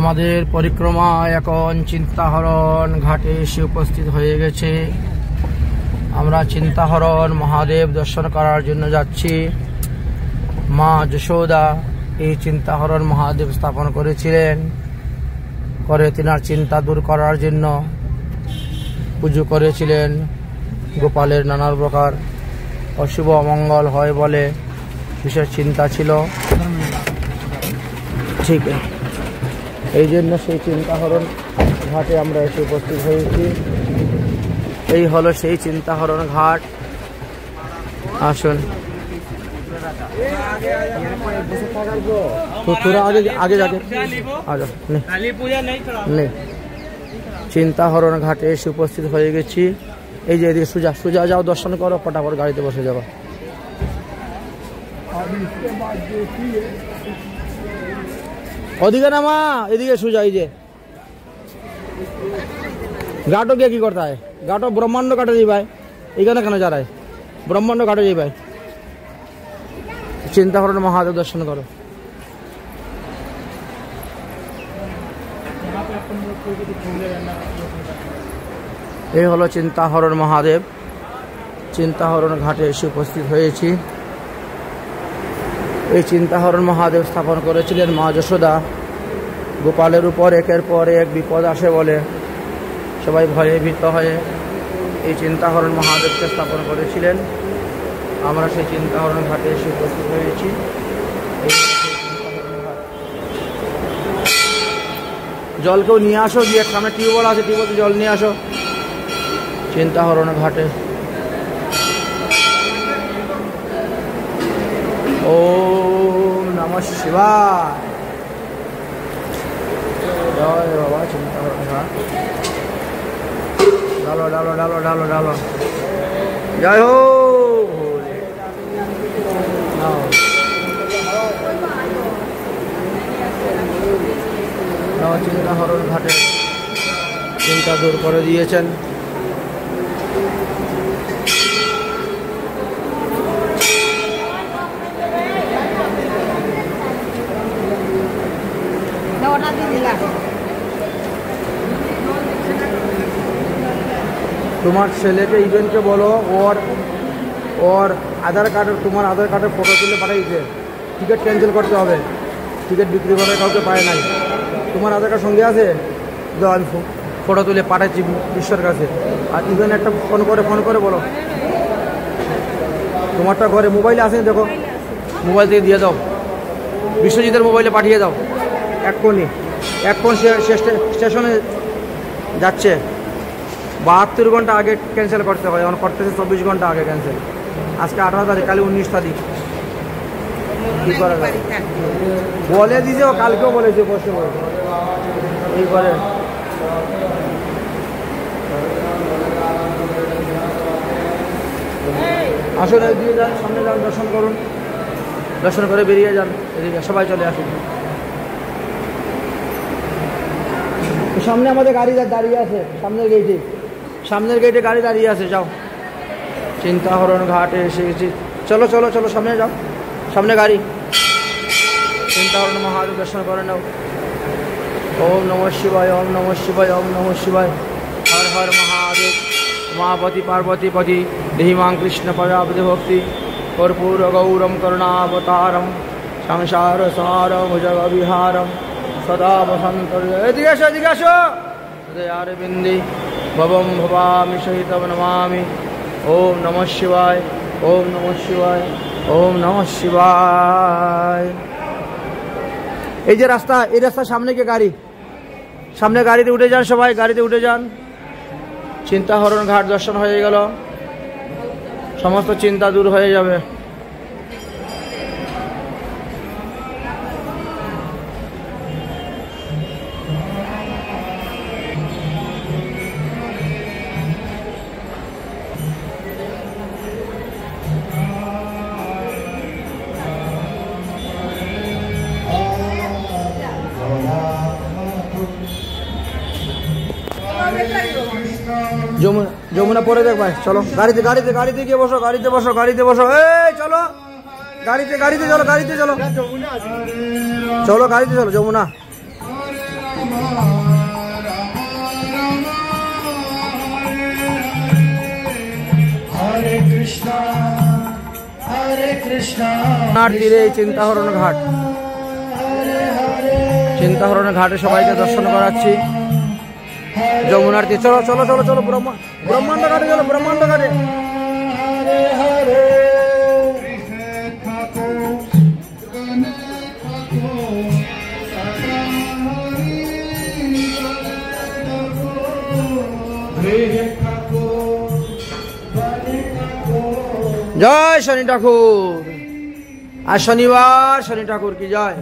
আমাদের পরিক্রমা এখন চিন্তাহরণ ঘাটে এসে উপস্থিত হয়ে গেছে। আমরা চিন্তাহরণ মহাদেব দর্শন করার জন্য যাচ্ছি। মা যশোদা এই চিন্তাহরণ মহাদেব স্থাপন করেছিলেন, করে তিনার চিন্তা দূর করার জন্য পুজো করেছিলেন। গোপালের নানা প্রকার অশুভ অমঙ্গল হয় বলে বিশেষ চিন্তা ছিল, ঠিক এই জন্য সেই চিন্তাহরণ ঘাটে আমরা এসে উপস্থিত হয়েছি। এই হলো সেই চিন্তাহরণ ঘাট। আসুন তোরা আগে আগে যাকে নেই। চিন্তাহরণ ঘাটে এসে উপস্থিত হয়ে গেছি। এই যে এদিকে সোজা সোজা যাও, দর্শন করো, ফটাফট গাড়িতে বসে যাবো। ওদিকে না মা, এদিকে সোজা। এই যে ঘাটো গিয়ে কি করতে হয়? ঘাটো ব্রহ্মাণ্ড ঘাটে যাই ভাই, এখানে কেন যারায় ব্রহ্মাণ্ড ঘাটে যাই ভাই। চিন্তাহরণ মহাদেব দর্শন করো। এই হলো চিন্তাহরণ মহাদেব। চিন্তাহরণ ঘাটে এসে উপস্থিত হয়েছি। এই চিন্তাহরণ মহাদেব স্থাপন করেছিলেন মা যশোদা। গোপালের উপর একের পর এক বিপদ আসে বলে সবাই ভয়ে ভীত হয়ে এই চিন্তাহরণ মহাদেবকে স্থাপন করেছিলেন। আমরা সেই চিন্তাহরণ ঘাটে এসে উপস্থিত হয়েছি। জল কেউ নিয়ে আসো, গিয়ে সামনে টিউবওয়েল আছে, টিউবওয়েল জল নিয়ে আসো। চিন্তাহরণ ঘাটে ওম নমঃ শিবায়। জয় বাবা চিন্তাহরণ ঘাট। ডালো ডালো ডালো ডালো ডালো। জয় হো চিন্তাহরণ ঘাটে চিন্তা দূর করে দিয়েছেন। তোমার ছেলেকে ইভেন্টকে বলো ওর আধার কার্ডের, তোমার আধার কার্ডের ফটো তুলে পাঠাইছে। টিকিট ক্যান্সেল করতে হবে, টিকিট বিক্রি করে কাউকে পায় নাই। তোমার আধার কার্ড সঙ্গে আছে, দাও আমি ফটো তুলে পাঠাচ্ছি বিশ্বের কাছে। আর ইভেন্ট একটা ফোন করে বলো তোমারটা ঘরে মোবাইলে আসেনি, দেখো মোবাইল থেকে দিয়ে দাও, বিশ্বজিতের মোবাইলে পাঠিয়ে দাও। এক্ষণ সে স্টেশনে যাচ্ছে। 72 ঘন্টা আগে ক্যান্সেল করতে হয়, এখন করতেছে 24 ঘন্টা আগে ক্যান্সেল। আজকে 18 তারিখ, কালি 19 তারিখ। কি করা যায়? বলে দিয়েছে, ও কালকেও বলেছে বসে বসে এই করে। আসুন দিয়ে যান, সামনে যান, দর্শন করুন, দর্শন করে বেরিয়ে যান। এদিকে সবাই চলে আসুন। সামনে আমাদের গাড়ি দাঁড়িয়ে আছে, সামনের গেটে গাড়ি দাঁড়িয়ে আছে। যাও, চিন্তাহরণ ঘাটে এসে গেছি। চলো চলো চলো, সামনে যাও, সামনে গাড়ি। চিন্তাহরণ মহাদেব দর্শন করে নাও। ওম নমঃ শিবায়, ওম নমঃ শিবায়, ওম নমঃ শিবায়। হর হর মহাদেব। উমাপতি পার্বতী পতি দেহিমাং কৃষ্ণ পদাবধি ভক্তি কর্পূর গৌরম করুণাবতারম সংসার সার ভুজগ বিহারম সদা বসন্ত। এদিকে আসো, এদিকে আসো। হৃদয়ার বিন্দি ভবম ভবামি সহিতম নমামি। ওম নমঃ শিবায়, ওম নমঃ শিবায়, ওম নমঃ শিবায়। এই যে রাস্তা, এই রাস্তার সামনে কে গাড়ি, সামনে গাড়িতে উঠে যান সবাই, গাড়িতে উঠে যান। চিন্তাহরণ ঘাট দর্শন হয়ে গেল, সমস্ত চিন্তা দূর হয়ে যাবে। যমুনা পরে দেখ ভাই, চলো গাড়িতে গিয়ে বসো, গাড়িতে বসো। এই চলো গাড়িতে চলো, চলো গাড়িতে চলো যমুনা। তীরে চিন্তাহরণ ঘাট, চিন্তাহরণ ঘাটে সবাইকে দর্শন করাচ্ছি। যমুনার তীরে চলো চলো চলো চলো, ব্রহ্মাণ্ড ঘাটে চলো, ব্রহ্মাণ্ড ঘাটে। জয় শনি ঠাকুর। আর শনিবার শনি ঠাকুর কি জয়,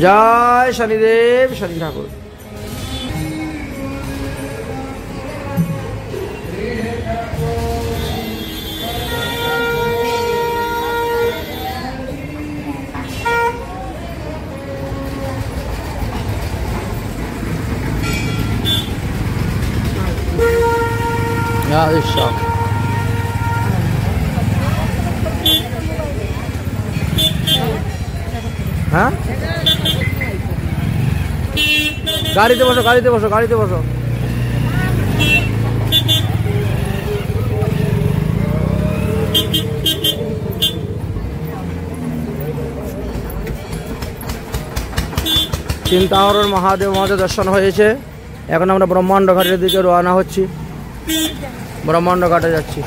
জয় শনিদেব শনি ঠাকুর। হ্যাঁ, গাড়িতে বসো, গাড়িতে বসো, গাড়িতে বসো। চিন্তাহরণ মহাদেব মহাদেব দর্শন হয়েছে। এখন আমরা ব্রহ্মাণ্ড ঘাটের দিকে রওনা হচ্ছি, ব্রহ্মাণ্ড ঘাটে যাচ্ছি।